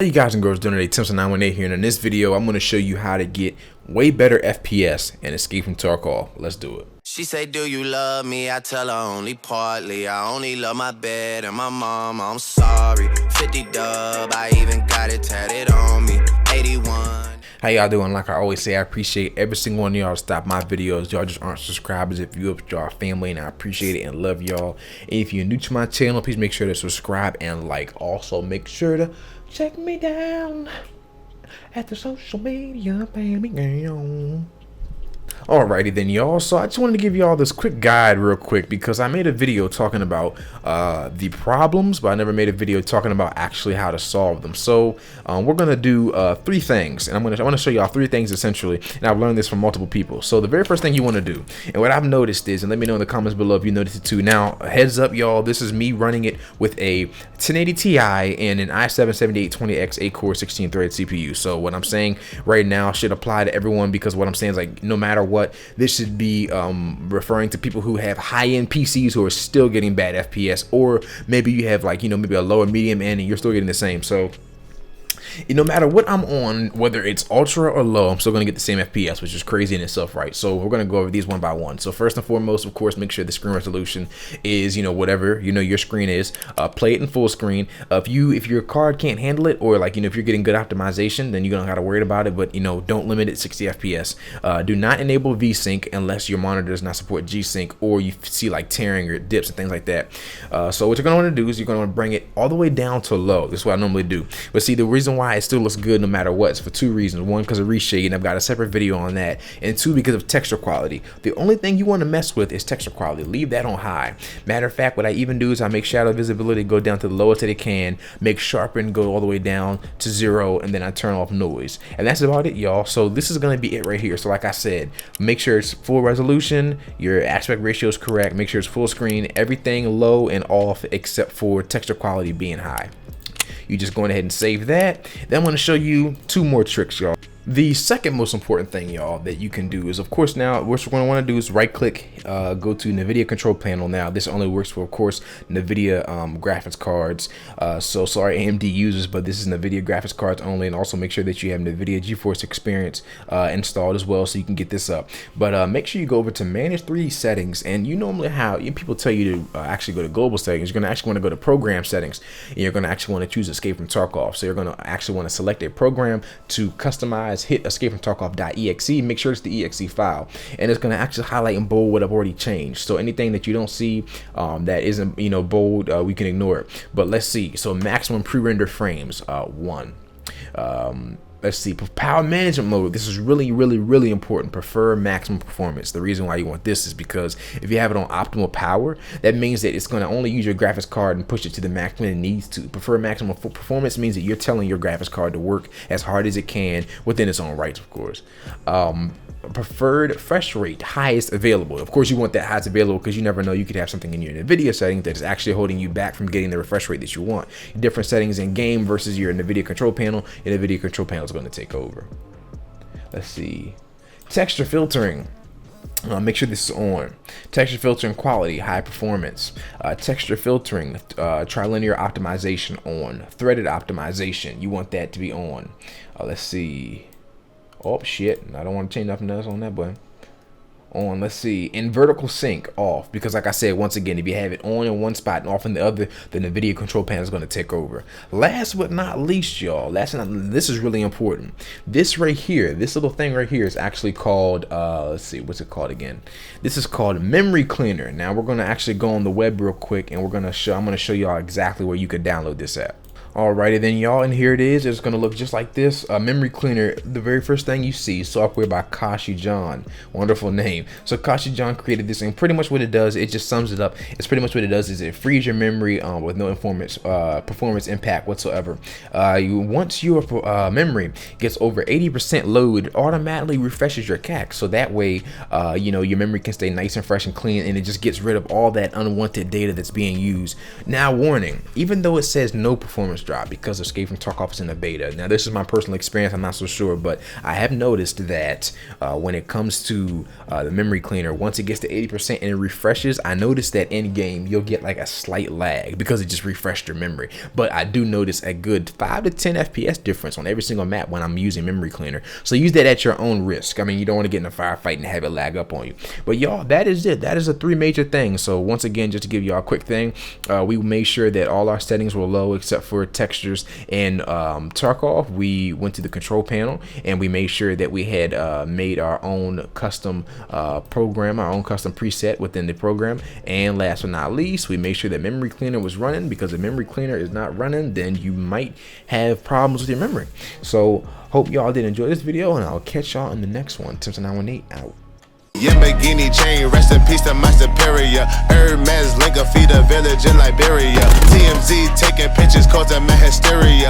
Hey you guys and girls, doing today, Timson918 here, and in this video I'm going to show you how to get way better FPS and Escape From Tarkov. Let's do it. She say, do you love me? I tell her only partly. I only love my bed and my mom. I'm sorry. 50 dub, I even got it tatted on me. 81. How y'all doing? Like I always say, I appreciate every single one of y'all stop my videos. Y'all just aren't subscribers. If you up y'all family, and I appreciate it and love y'all. And if you're new to my channel, please make sure to subscribe and like. Also make sure to check me down at the social media, baby girl. Alrighty then, y'all. So I just wanted to give y'all this quick guide real quick because I made a video talking about the problems, but I never made a video talking about actually how to solve them. So we're gonna do three things, and I want to show y'all three things essentially, and I've learned this from multiple people. So the very first thing you want to do, and what I've noticed is, and let me know in the comments below if you noticed it too. Now, heads up, y'all, this is me running it with a 1080 Ti and an i7-7820X 8-core 16-thread CPU. So what I'm saying right now should apply to everyone, because what I'm saying is, like, no matter what, this should be referring to people who have high-end PCs who are still getting bad FPS, or maybe you have, like, you know, maybe a lower medium end and you're still getting the same. So no matter what I'm on, whether it's ultra or low, I'm still going to get the same FPS, which is crazy in itself, right? So we're going to go over these one by one. So first and foremost, of course, make sure the screen resolution is, you know, whatever, you know, your screen is. Play it in full screen. If your card can't handle it, or, like, you know, if you're getting good optimization, then you don't got to worry about it. But, you know, don't limit it 60 FPS. Do not enable VSync unless your monitor does not support G-Sync, or you see like tearing or dips and things like that. So what you're going to want to do is you're going to want to bring it all the way down to low. This is what I normally do. But see, the reason why it still looks good no matter what is for two reasons. One, because of reshading, I've got a separate video on that, and two, because of texture quality. The only thing you want to mess with is texture quality. Leave that on high. Matter of fact, what I even do is I make shadow visibility go down to the lowest that it can, make sharpen go all the way down to 0, and then I turn off noise, and that's about it, y'all. So this is going to be it right here. So like I said, make sure it's full resolution, your aspect ratio is correct, make sure it's full screen, everything low and off except for texture quality being high. You just go ahead and save that. Then I'm going to show you two more tricks, y'all. The second most important thing, y'all, that you can do is, of course, now what we're going to want to do is right click, go to NVIDIA control panel. Now this only works for, of course, NVIDIA graphics cards. So sorry AMD users, but this is NVIDIA graphics cards only. And also make sure that you have NVIDIA GeForce Experience installed as well, so you can get this up. But make sure you go over to manage 3D settings, and you normally how people tell you to actually go to global settings. You're going to actually want to go to program settings, and you're going to actually want to choose Escape From Tarkov. So you're going to actually want to select a program to customize. Hit escape from tarkov.exe, make sure it's the exe file, and it's going to actually highlight in bold what I've already changed. So anything that you don't see that isn't, you know, bold, we can ignore it. But let's see. So maximum pre-render frames, 1. Let's see, power management mode. This is really important. Prefer maximum performance. The reason why you want this is because if you have it on optimal power, that means that it's going to only use your graphics card and push it to the max when it needs to. Prefer maximum performance means that you're telling your graphics card to work as hard as it can within its own rights, of course. Preferred refresh rate, highest available. Of course, you want that highest available because you never know, you could have something in your NVIDIA settings that is actually holding you back from getting the refresh rate that you want. Different settings in game versus your NVIDIA control panel. Your NVIDIA control panel is going to take over. Let's see. Texture filtering. Make sure this is on. Texture filtering quality, high performance. Texture filtering, trilinear optimization on. Threaded optimization, you want that to be on. Let's see. Oh shit, I don't want to change nothing else on that button. On, let's see, in vertical sync off, because like I said, once again, if you have it on in one spot and off in the other, the NVIDIA control panel is going to take over. Last but not least, y'all, this is really important. This right here, this little thing right here is actually called, let's see, what's it called again? This is called Memory Cleaner. Now we're going to actually go on the web real quick, and I'm going to show y'all exactly where you could download this app. Alrighty then, y'all, and here it is. It's going to look just like this. Memory Cleaner, the very first thing you see, software by Kashi John. Wonderful name. So Kashi John created this, and pretty much what it does, it just sums it up. It's pretty much what it does is it frees your memory with no performance impact whatsoever. Once your memory gets over 80% load, it automatically refreshes your cache. So that way, you know, your memory can stay nice and fresh and clean, and it just gets rid of all that unwanted data that's being used. Now, warning, even though it says no performance performance drop because Escape from Tarkov is in the beta. Now this is my personal experience, I'm not so sure, but I have noticed that when it comes to the memory cleaner, once it gets to 80% and it refreshes, I noticed that in game you'll get like a slight lag because it just refreshed your memory. But I do notice a good 5 to 10 FPS difference on every single map when I'm using memory cleaner. So use that at your own risk. I mean, you don't want to get in a firefight and have it lag up on you. But y'all, that is it. That is the 3 major things. So once again, just to give y'all a quick thing, we made sure that all our settings were low except for textures. In Tarkov, we went to the control panel and we made sure that we had made our own custom program, our own custom preset within the program. And last but not least, we made sure that memory cleaner was running, because if memory cleaner is not running, then you might have problems with your memory. So hope y'all did enjoy this video, and I'll catch y'all in the next one. Timson918 out. Lamborghini chain, rest in peace to my superior. Hermes link a feed a village in Liberia. TMZ taking pictures causing my hysteria.